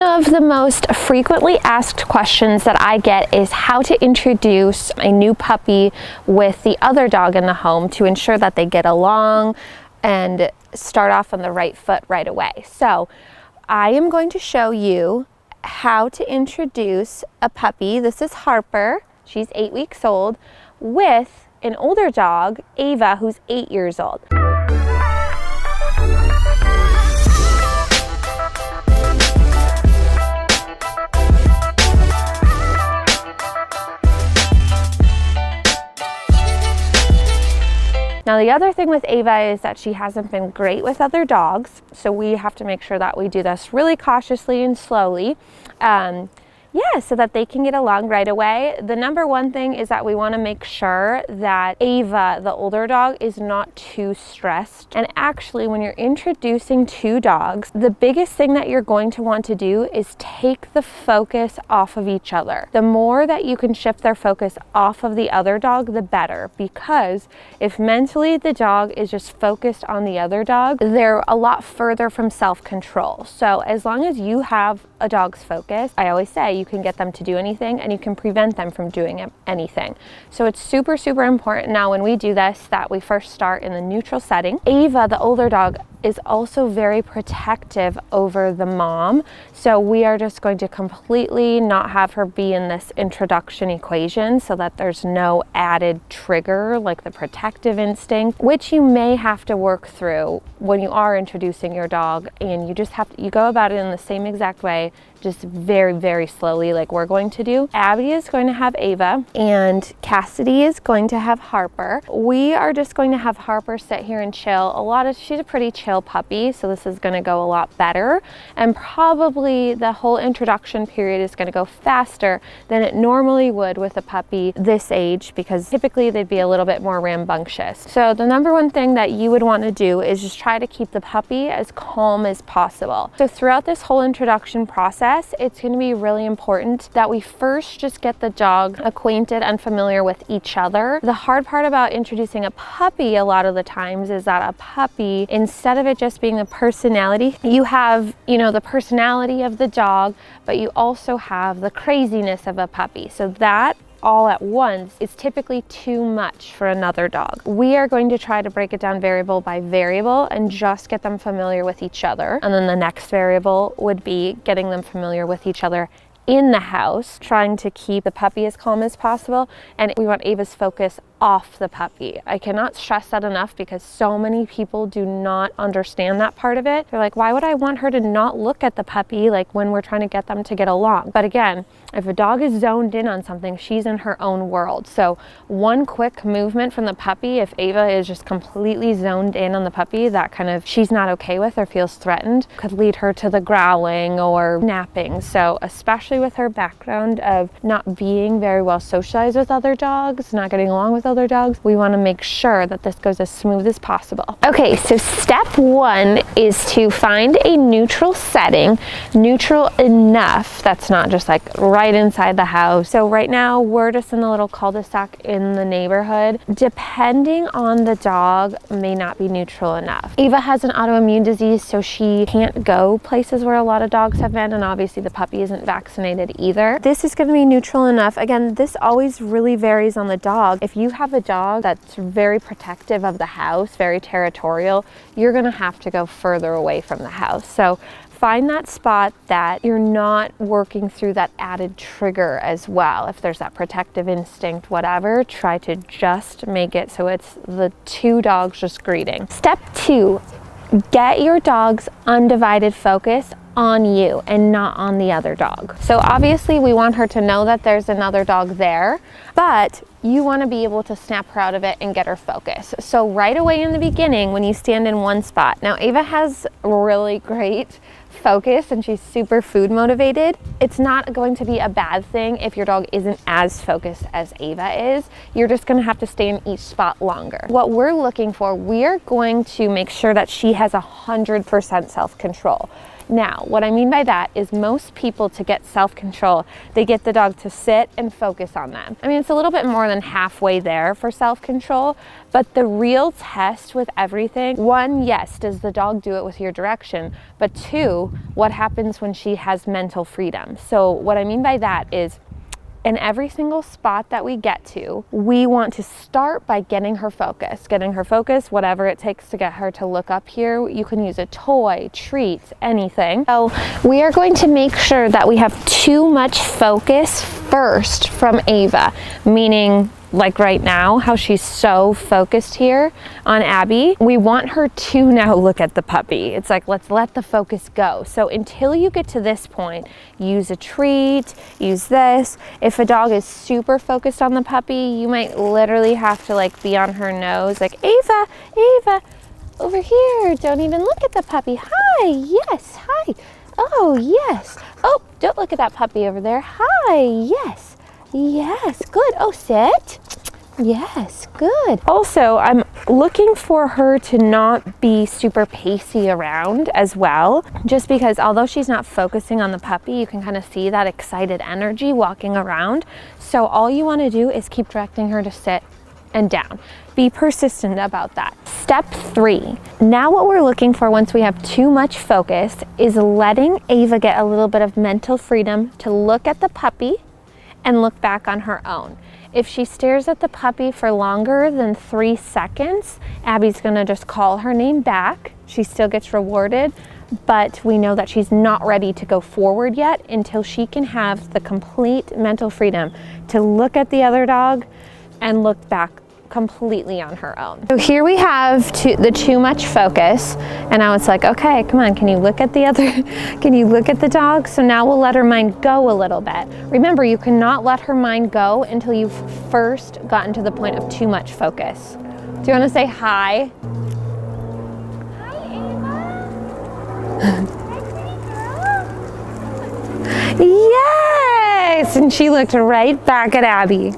One of the most frequently asked questions that I get is how to introduce a new puppy with the other dog in the home to ensure that they get along and start off on the right foot right away. So I am going to show you how to introduce a puppy. This is Harper. She's 8 weeks old with an older dog, Ava, who's 8 years old. Now the other thing with Ava is that she hasn't been great with other dogs, so we have to make sure that we do this really cautiously and slowly. So that they can get along right away. The number one thing is that we want to make sure that Ava, the older dog, is not too stressed. And actually, when you're introducing two dogs, the biggest thing that you're going to want to do is take the focus off of each other. The more that you can shift their focus off of the other dog, the better, because if mentally the dog is just focused on the other dog, they're a lot further from self-control. So as long as you have a dog's focus, I always say you can get them to do anything and you can prevent them from doing anything. So it's super, super important now when we do this that we first start in the neutral setting. Ava, the older dog, is also very protective over the mom. So we are just going to completely not have her be in this introduction equation so that there's no added trigger like the protective instinct, which you may have to work through when you are introducing your dog, and you just have to, you go about it in the same exact way, just very, very slowly like we're going to do. Abby is going to have Ava and Cassidy is going to have Harper. We are just going to have Harper sit here and chill. She's a pretty chill puppy, so this is going to go a lot better, and probably the whole introduction period is going to go faster than it normally would with a puppy this age, because typically they'd be a little bit more rambunctious. So the number one thing that you would want to do is just try to keep the puppy as calm as possible. So throughout this whole introduction process, it's going to be really important that we first just get the dog acquainted and familiar with each other. The hard part about introducing a puppy a lot of the times is that a puppy, instead of it just being the personality, you have, the personality of the dog, but you also have the craziness of a puppy. So that all at once is typically too much for another dog. We are going to try to break it down variable by variable and just get them familiar with each other. And then the next variable would be getting them familiar with each other in the house, trying to keep the puppy as calm as possible. And we want Ava's focus off the puppy. I cannot stress that enough because so many people do not understand that part of it. They're like, why would I want her to not look at the puppy like when we're trying to get them to get along? But again, if a dog is zoned in on something, she's in her own world. So one quick movement from the puppy, if Ava is just completely zoned in on the puppy, that kind of she's not okay with or feels threatened, could lead her to the growling or napping. So especially with her background of not being very well socialized with other dogs, not getting along with other dogs, we want to make sure that this goes as smooth as possible. Okay, so step one is to find a neutral setting, neutral enough that's not just like right inside the house. So right now we're just in a little cul-de-sac in the neighborhood. Depending on the dog, may not be neutral enough. Ava has an autoimmune disease, so she can't go places where a lot of dogs have been, and obviously the puppy isn't vaccinated either. This is going to be neutral enough. Again, this always really varies on the dog. If you have a dog that's very protective of the house, very territorial, you're going to have to go further away from the house. So find that spot that you're not working through that added trigger as well. If there's that protective instinct, whatever, try to just make it so it's the two dogs just greeting. Step two, get your dog's undivided focus on you and not on the other dog. So obviously we want her to know that there's another dog there, but you want to be able to snap her out of it and get her focus. So right away in the beginning, when you stand in one spot, now Ava has really great focus and she's super food motivated. It's not going to be a bad thing if your dog isn't as focused as Ava is. You're just going to have to stay in each spot longer. What we're looking for, we are going to make sure that she has 100% self-control. Now, what I mean by that is most people, to get self-control, they get the dog to sit and focus on them. I mean, it's a little bit more than halfway there for self-control, but the real test with everything, one, yes, does the dog do it with your direction? But two, what happens when she has mental freedom? So what I mean by that is, in every single spot that we get to, we want to start by getting her focus, whatever it takes to get her to look up here. You can use a toy, treat, anything. So we are going to make sure that we have too much focus first from Ava, meaning like right now, how she's so focused here on Abby. We want her to now look at the puppy. It's like, let's let the focus go. So until you get to this point, use a treat, use this. If a dog is super focused on the puppy, you might literally have to like be on her nose, like, Ava, Ava, over here. Don't even look at the puppy. Hi, yes, hi. Oh, yes. Oh, don't look at that puppy over there. Hi, yes. Yes, good. Oh, sit. Yes, good. Also, I'm looking for her to not be super pacey around as well, just because although she's not focusing on the puppy, you can kind of see that excited energy walking around. So all you want to do is keep directing her to sit and down. Be persistent about that. Step 3. Now what we're looking for once we have too much focus is letting Ava get a little bit of mental freedom to look at the puppy and look back on her own. If she stares at the puppy for longer than 3 seconds, Abby's gonna just call her name back. She still gets rewarded, but we know that she's not ready to go forward yet until she can have the complete mental freedom to look at the other dog and look back completely on her own. So here we have the too much focus, and now it's like, okay, come on, can you look at the other, can you look at the dog? So now we'll let her mind go a little bit. Remember, you cannot let her mind go until you've first gotten to the point of too much focus. Do you want to say hi? Hi, Ava. Hi, pretty girl. Yes! And she looked right back at Abby.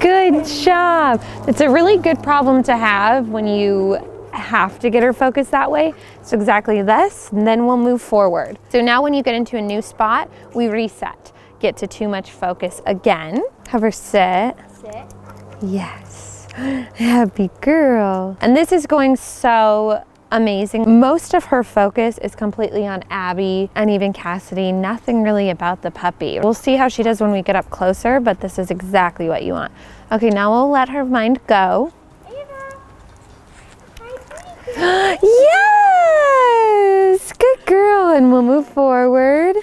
Good job. It's a really good problem to have when you have to get her focused that way. So exactly this, and then we'll move forward. So now when you get into a new spot, we reset. Get to too much focus again. Have her sit. Sit. Yes. Happy girl. And this is going so amazing. Most of her focus is completely on Abby and even Cassidy, nothing really about the puppy. We'll see how she does when we get up closer, but this is exactly what you want. Okay, now we'll let her mind go. Ava. Hi, yes! Good girl, and we'll move forward.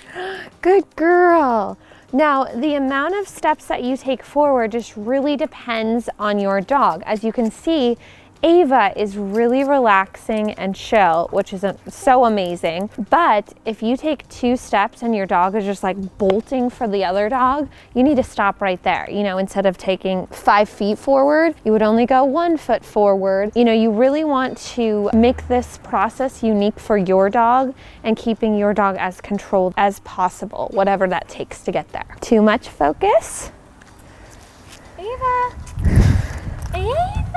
Good girl. Now, the amount of steps that you take forward just really depends on your dog. As you can see, Ava is really relaxing and chill, which is so amazing. But if you take 2 steps and your dog is just like bolting for the other dog, you need to stop right there. You know, instead of taking 5 feet forward, you would only go 1 foot forward. You know, you really want to make this process unique for your dog and keeping your dog as controlled as possible, whatever that takes to get there. Too much focus? Ava. Ava.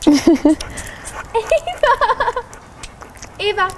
Ava! Ava!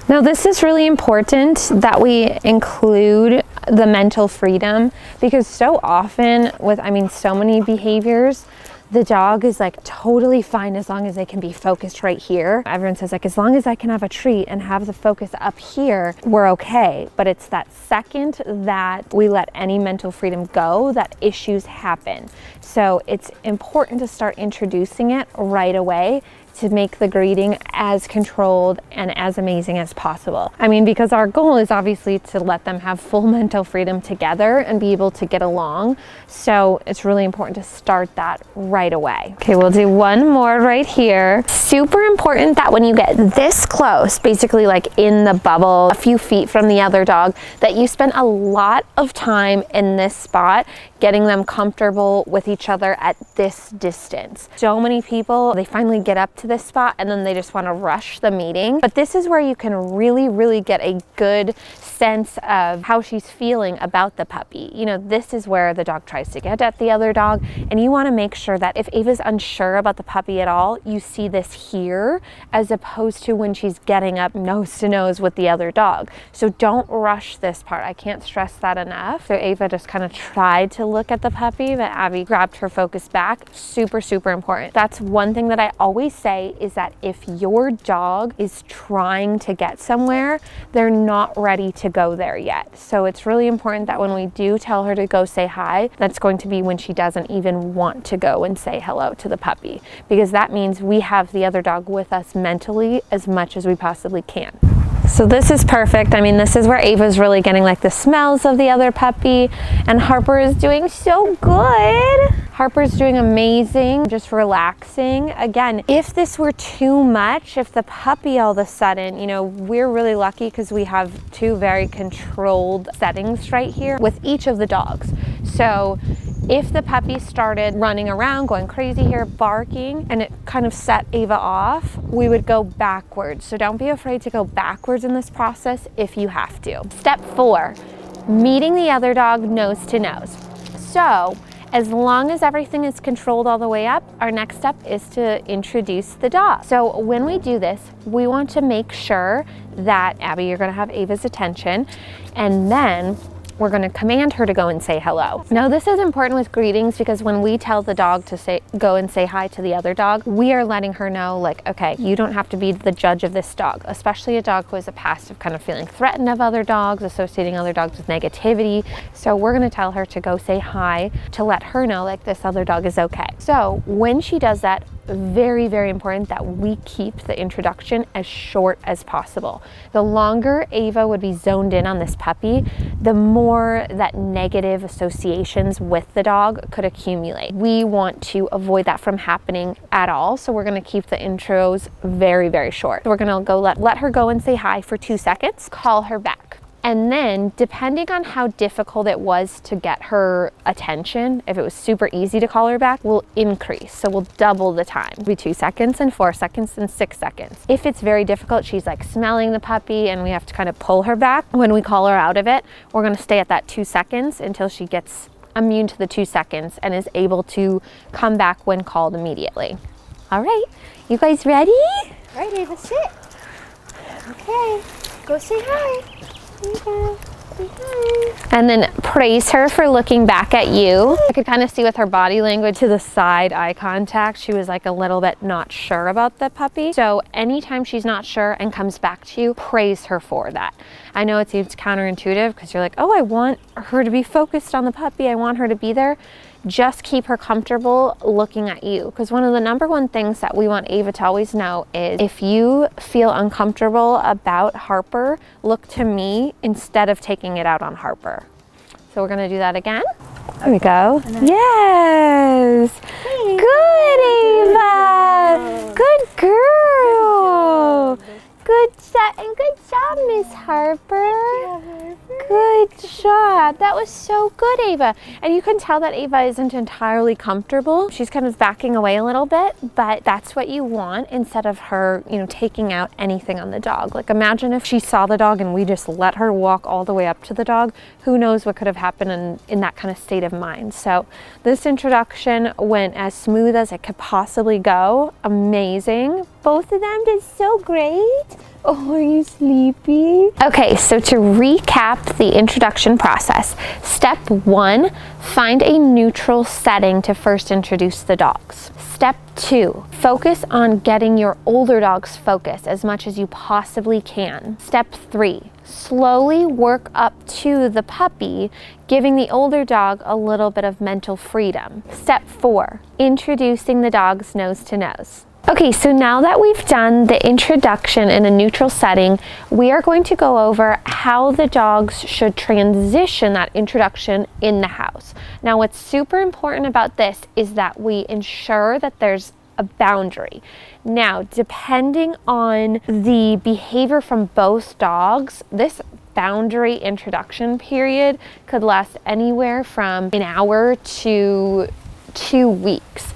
Now this is really important that we include the mental freedom, because so often with, so many behaviors, the dog is like totally fine as long as they can be focused right here. Everyone says like, as long as I can have a treat and have the focus up here, we're okay. But it's that second that we let any mental freedom go that issues happen. So it's important to start introducing it right away to make the greeting as controlled and as amazing as possible. Because our goal is obviously to let them have full mental freedom together and be able to get along. So it's really important to start that right away. Okay, we'll do one more right here. Super important that when you get this close, basically like in the bubble, a few feet from the other dog, that you spend a lot of time in this spot, getting them comfortable with each other at this distance. So many people, they finally get up to this spot and then they just want to rush the meeting. But this is where you can really get a good sense of how she's feeling about the puppy. You know, this is where the dog tries to get at the other dog, and you want to make sure that if Ava's unsure about the puppy at all, you see this here as opposed to when she's getting up nose to nose with the other dog. So don't rush this part. I can't stress that enough. So Ava just kind of tried to look at the puppy, but Abby grabbed her focus back. Super important. That's one thing that I always say, is that if your dog is trying to get somewhere, they're not ready to go there yet. So it's really important that when we do tell her to go say hi, that's going to be when she doesn't even want to go and say hello to the puppy, because that means we have the other dog with us mentally as much as we possibly can. So this is perfect. I mean, this is where Ava's really getting like the smells of the other puppy, and Harper is doing so good. Harper's doing amazing, just relaxing. Again, if this were too much, if the puppy all of a sudden, you know, we're really lucky because we have two very controlled settings right here with each of the dogs. So if the puppy started running around, going crazy here, barking, and it kind of set Ava off, we would go backwards. So don't be afraid to go backwards in this process if you have to. Step 4, meeting the other dog nose to nose. So as long as everything is controlled all the way up, our next step is to introduce the dog. So when we do this, we want to make sure that, Abby, you're gonna have Ava's attention, and then we're going to command her to go and say hello. Now this is important with greetings, because when we tell the dog to go and say hi to the other dog, we are letting her know, like, okay, you don't have to be the judge of this dog, especially a dog who has a past of kind of feeling threatened of other dogs, associating other dogs with negativity. So we're going to tell her to go say hi to let her know, like, this other dog is okay. So when she does that, very important that we keep the introduction as short as possible. The longer Ava would be zoned in on this puppy, the more that negative associations with the dog could accumulate. We want to avoid that from happening at all, so we're going to keep the intros very short. We're going to go let her go and say hi for 2 seconds, call her back. And then, depending on how difficult it was to get her attention, if it was super easy to call her back, we'll increase. So we'll double the time. It'll be 2 seconds and 4 seconds and 6 seconds. If it's very difficult, she's like smelling the puppy and we have to kind of pull her back. When we call her out of it, we're gonna stay at that 2 seconds until she gets immune to the 2 seconds and is able to come back when called immediately. All right, you guys ready? All right, Ava, sit. Okay, go say hi. And then praise her for looking back at you. I could kind of see with her body language to the side eye contact, she was like a little bit not sure about the puppy. So anytime she's not sure and comes back to you, praise her for that. I know it seems counterintuitive because you're like, oh, I want her to be focused on the puppy. I want her to be there. Just keep her comfortable looking at you, because one of the #1 things that we want Ava to always know is if you feel uncomfortable about Harper, look to me instead of taking it out on Harper. So we're going to do that again. There we go. Yes. Hey. Good, Ava. Good girl. Good job, and good job, Miss Harper. Good job. That was so good, Ava. And you can tell that Ava isn't entirely comfortable. She's kind of backing away a little bit, but that's what you want instead of her, you know, taking out anything on the dog. Like, imagine if she saw the dog and we just let her walk all the way up to the dog. Who knows what could have happened in that kind of state of mind. So this introduction went as smooth as it could possibly go. Amazing. Both of them did so great. Oh, are you sleepy? Okay, so to recap the introduction process. Step 1, find a neutral setting to first introduce the dogs. Step 2, focus on getting your older dog's focus as much as you possibly can. Step 3, slowly work up to the puppy, giving the older dog a little bit of mental freedom. Step 4, introducing the dogs nose to nose. Okay, so now that we've done the introduction in a neutral setting, we are going to go over how the dogs should transition that introduction in the house. Now, what's super important about this is that we ensure that there's a boundary. Now, depending on the behavior from both dogs, this boundary introduction period could last anywhere from an hour to 2 weeks.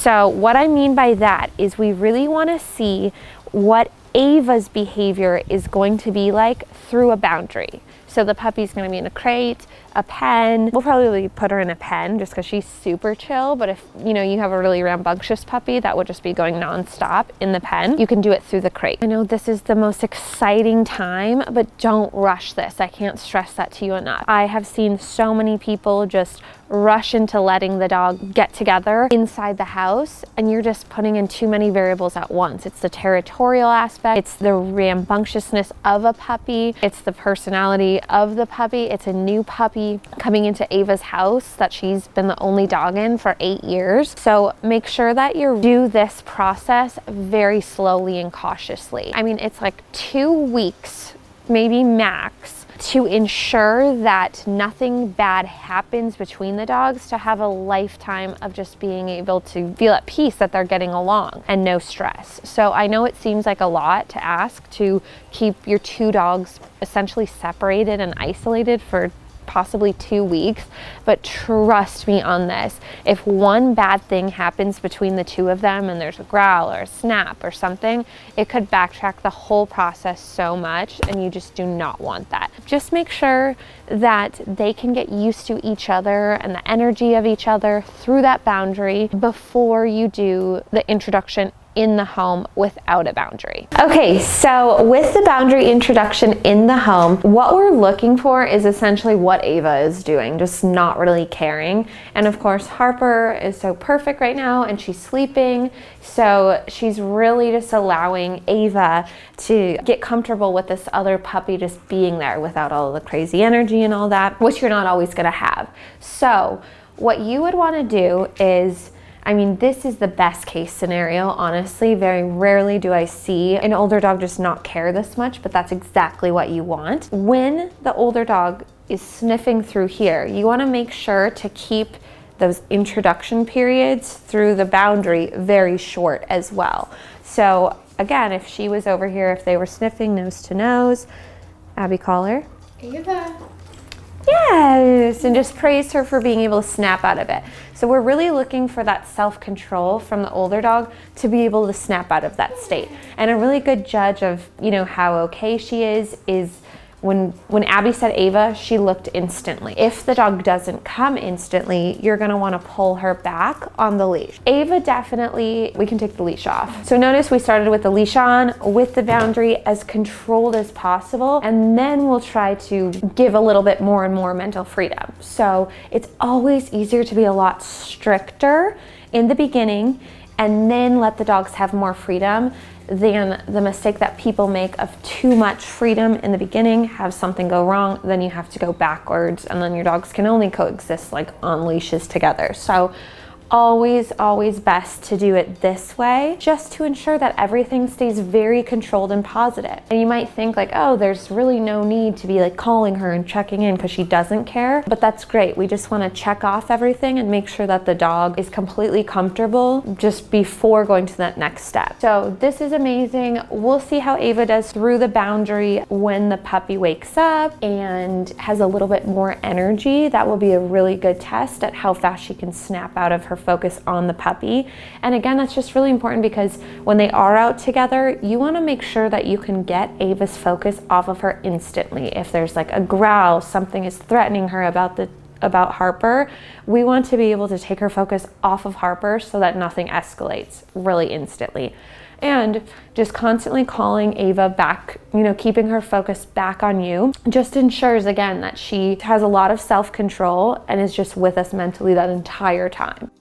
So what I mean by that is we really want to see what Ava's behavior is going to be like through a boundary. So the puppy's going to be in a crate, a pen. We'll probably put her in a pen just because she's super chill. But if you have a really rambunctious puppy that would just be going nonstop in the pen, you can do it through the crate. I know this is the most exciting time, but don't rush this. I can't stress that to you enough. I have seen so many people just rush into letting the dog get together inside the house, and you're just putting in too many variables at once. It's the territorial aspect, it's the rambunctiousness of a puppy, it's the personality of the puppy. It's a new puppy coming into Ava's house that she's been the only dog in for 8 years. So make sure that you do this process very slowly and cautiously. I mean, it's like 2 weeks, maybe max, to ensure that nothing bad happens between the dogs, to have a lifetime of just being able to feel at peace that they're getting along and no stress. So I know it seems like a lot to ask to keep your 2 dogs essentially separated and isolated for possibly 2 weeks, but trust me on this. If one bad thing happens between the 2 of them and there's a growl or a snap or something, it could backtrack the whole process so much, and you just do not want that. Just make sure that they can get used to each other and the energy of each other through that boundary before you do the introduction in the home without a boundary. Okay, so with the boundary introduction in the home, what we're looking for is essentially what Ava is doing, just not really caring. And of course, Harper is so perfect right now and she's sleeping. So she's really just allowing Ava to get comfortable with this other puppy just being there without all the crazy energy and all that, which you're not always gonna have. So what you would wanna do is, I mean, this is the best case scenario, honestly. Very rarely do I see an older dog just not care this much, but that's exactly what you want. When the older dog is sniffing through here, you want to make sure to keep those introduction periods through the boundary very short as well. So again, if she was over here, if they were sniffing nose to nose, Abby, call her. Ava. Yes, and just praise her for being able to snap out of it. So we're really looking for that self-control from the older dog to be able to snap out of that state. And a really good judge of, how okay she is when Abby said Ava, she looked instantly. If the dog doesn't come instantly, you're gonna wanna pull her back on the leash. Ava definitely, we can take the leash off. So notice we started with the leash on, with the boundary as controlled as possible, and then we'll try to give a little bit more and more mental freedom. So it's always easier to be a lot stricter in the beginning and then let the dogs have more freedom than the mistake that people make of too much freedom in the beginning, have something go wrong, then you have to go backwards, and then your dogs can only coexist like on leashes together. So always best to do it this way, just to ensure that everything stays very controlled and positive. And you might think like, oh, there's really no need to be like calling her and checking in because she doesn't care, but that's great. We just want to check off everything and make sure that the dog is completely comfortable just before going to that next step. So this is amazing. We'll see how Ava does through the boundary when the puppy wakes up and has a little bit more energy. That will be a really good test at how fast she can snap out of her focus on the puppy. And again, that's just really important because when they are out together, you want to make sure that you can get Ava's focus off of her instantly. If there's like a growl, something is threatening her about Harper, we want to be able to take her focus off of Harper so that nothing escalates really instantly. And just constantly calling Ava back, keeping her focus back on you, just ensures again that she has a lot of self-control and is just with us mentally that entire time.